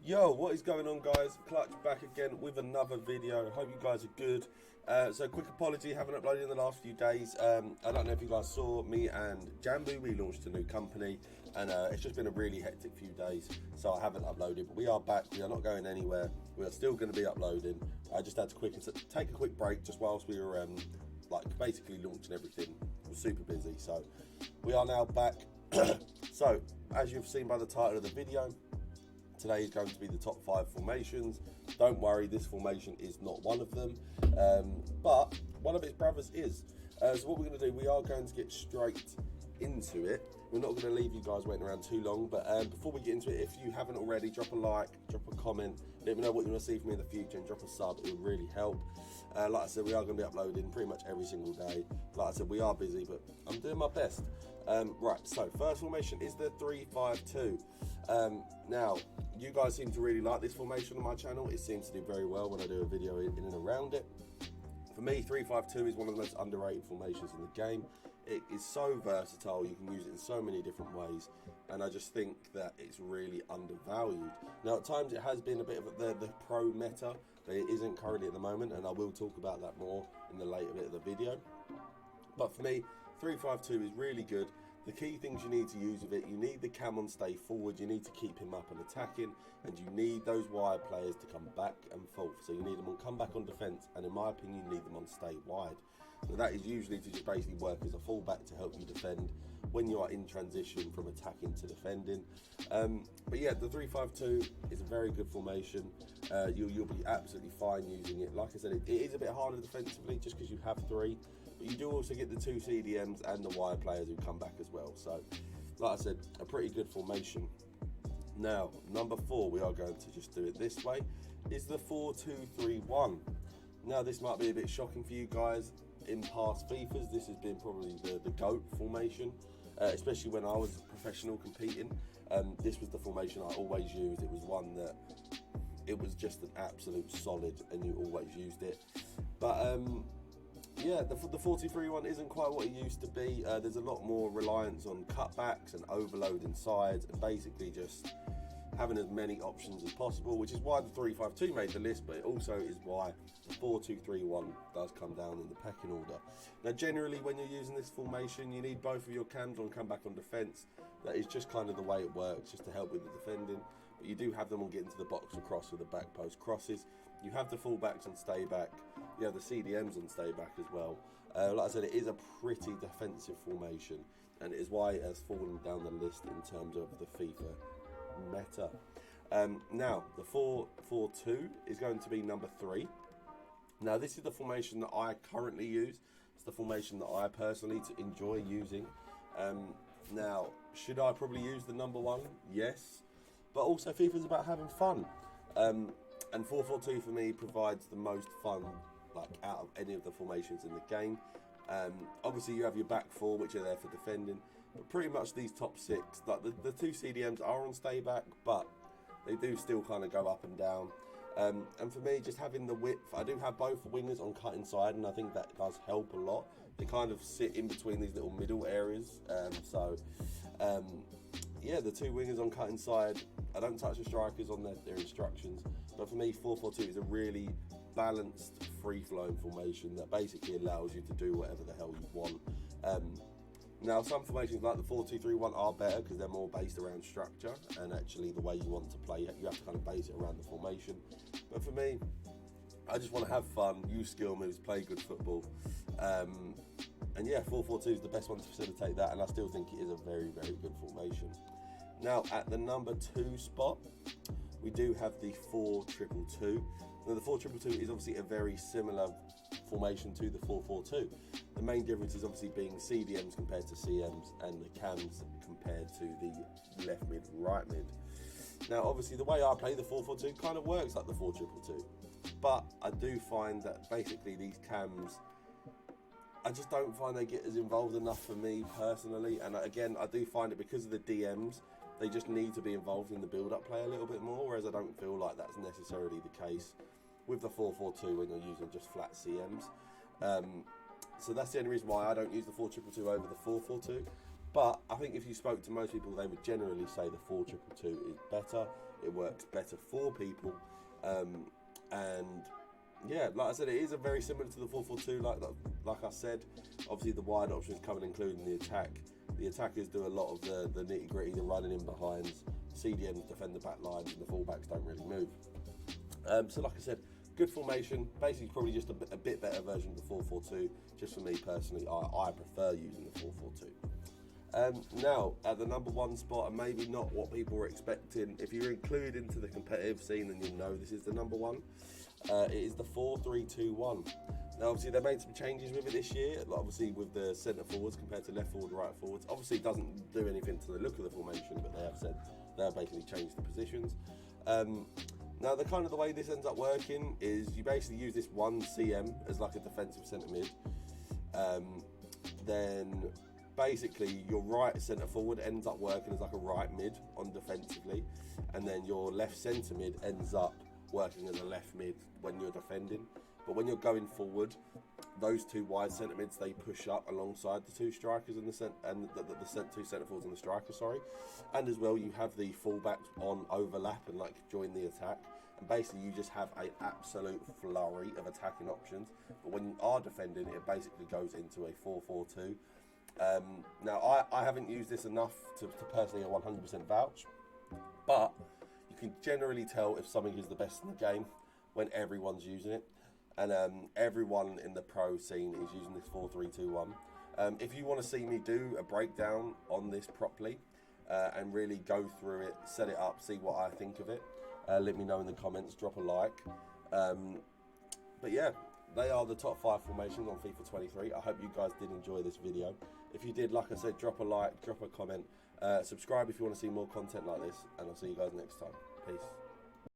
Yo, what is going on, guys? Clutch back again with another video. Hope you guys are good. So quick apology, haven't uploaded in the last few days. I don't know if you guys saw, me and Jamboo, we launched a new company, and it's just been a really hectic few days, so I haven't uploaded, but we are back. We are not going anywhere. We are still going to be uploading. I just had to take a quick break just whilst we were like basically launching everything. We were super busy, so we are now back. So as you've seen by the title of the video, today is going to be the top 5 formations. Don't worry, this formation is not one of them, but one of its brothers is. So what we're going to do, we are going to get straight into it. We're not going to leave you guys waiting around too long, but before we get into it, if you haven't already, drop a like, drop a comment, let me know what you want to see from me in the future, and drop a sub. It would really help. Like I said, we are going to be uploading pretty much every single day. Like I said, we are busy, but I'm doing my best. Right, so first formation is the 3-5-2. Now, you guys seem to really like this formation on my channel. It seems to do very well when I do a video in and around it. For me, 3-5-2 is one of the most underrated formations in the game. It is so versatile, you can use it in so many different ways, and I just think that it's really undervalued. Now, at times it has been a bit of the pro meta, but it isn't currently at the moment, and I will talk about that more in the later bit of the video. But for me, 3-5-2 is really good. The key things you need to use with it, you need the cam on stay forward, you need to keep him up and attacking, and you need those wide players to come back and forth. So you need them on come back on defence, and in my opinion, you need them on stay wide. So that is usually to just basically work as a fullback to help you defend when you are in transition from attacking to defending. But yeah, the 3-5-2 is a very good formation. You'll be absolutely fine using it. Like I said, it is a bit harder defensively just because you have 3. But you do also get the 2 CDMs and the wide players who come back as well. So, like I said, a pretty good formation. Now, number 4, we are going to just do it this way, is the 4-2-3-1. Now, this might be a bit shocking for you guys. In past Fifas, this has been probably the GOAT formation, especially when I was professional competing. This was the formation I always used. It was one that, it was just an absolute solid, and you always used it. But, yeah, the 4-2-3-1 isn't quite what it used to be. There's a lot more reliance on cutbacks and overloading sides, and basically just having as many options as possible, which is why the 3-5-2 made the list, but it also is why the 4-2-3-1 does come down in the pecking order. Now, generally, when you're using this formation, you need both of your cams on come back on defence. That is just kind of the way it works, just to help with the defending. But you do have them on getting to the box across with the back post crosses. You have the fullbacks on stay back. You have the CDMs on stay back as well. Like I said, it is a pretty defensive formation, and it is why it has fallen down the list in terms of the FIFA meta. Now, the 4-4-2 is going to be number 3. Now, this is the formation that I currently use. It's the formation that I personally enjoy using. Now, should I probably use the number 1? Yes. But also, FIFA's about having fun. And 4-4-2 for me provides the most fun, like, out of any of the formations in the game. Obviously, you have your back 4, which are there for defending. But pretty much these top 6, like the 2 CDMs are on stay back, but they do still kind of go up and down. And for me, just having the width, I do have both wingers on cut inside, and I think that does help a lot. They kind of sit in between these little middle areas. Yeah, the 2 wingers on cut inside. I don't touch the strikers on their instructions, but for me, 4-4-2 is a really balanced, free-flowing formation that basically allows you to do whatever the hell you want. Now, some formations like the 4-2-3-1 are better because they're more based around structure and actually the way you want to play. You have to kind of base it around the formation. But for me, I just want to have fun, use skill moves, play good football. And yeah, 4-4-2 is the best one to facilitate that, and I still think it is a very, very good formation. Now, at the number 2 spot, we do have the 4-2-2-2. Now, the 4-2-2-2 is obviously a very similar formation to the 4-4-2. The main difference is obviously being CDMs compared to CMs and the cams compared to the left mid, right mid. Now, obviously, the way I play the 4-4-2 kind of works like the 4-2-2-2, but I do find that basically these cams, I just don't find they get as involved enough for me personally. And again, I do find it because of the DMs, they just need to be involved in the build-up play a little bit more, whereas I don't feel like that's necessarily the case with the 4-4-2 when you're using just flat CMs. So that's the only reason why I don't use the 4-2-2 over the 4-4-2. But I think if you spoke to most people, they would generally say the 4-2-2 is better. it works better for people, and yeah, like I said, it is a very similar to the 4-4-2. Like I said, obviously the wide options come including the attack. The attackers do a lot of the nitty gritty, the running in behinds. CDMs defend the back lines, and the fullbacks don't really move. So like I said, good formation. Basically, probably just a bit better version of the 4-4-2. Just for me personally, I prefer using the 4-4-2. Now, at the number 1 spot, and maybe not what people were expecting, if you're included into the competitive scene, then you'll know this is the number 1. It is the 4-3-2-1. Now, obviously, they made some changes with it this year, obviously with the centre forwards compared to left forward, right forwards. Obviously, it doesn't do anything to the look of the formation, but they have said they'll basically change the positions. Now, the way this ends up working is you basically use this one CM as like a defensive centre mid. Then basically your right centre forward ends up working as like a right mid on defensively, and then your left centre mid ends up working as a left mid when you're defending. But when you're going forward, those two wide centre mids, they push up alongside the two strikers and the two centre forwards and the striker, sorry. And as well, you have the fullbacks on overlap and like join the attack. And basically, you just have an absolute flurry of attacking options. But when you are defending, it basically goes into a 4-4-2. Now, I haven't used this enough to personally 100% vouch, but you can generally tell if something is the best in the game when everyone's using it. And everyone in the pro scene is using this 4-3-2-1. If you want to see me do a breakdown on this properly and really go through it, set it up, see what I think of it, let me know in the comments, drop a like. But yeah, they are the top 5 formations on FIFA 23. I hope you guys did enjoy this video. If you did, like I said, drop a like, drop a comment, subscribe if you want to see more content like this, and I'll see you guys next time. Peace.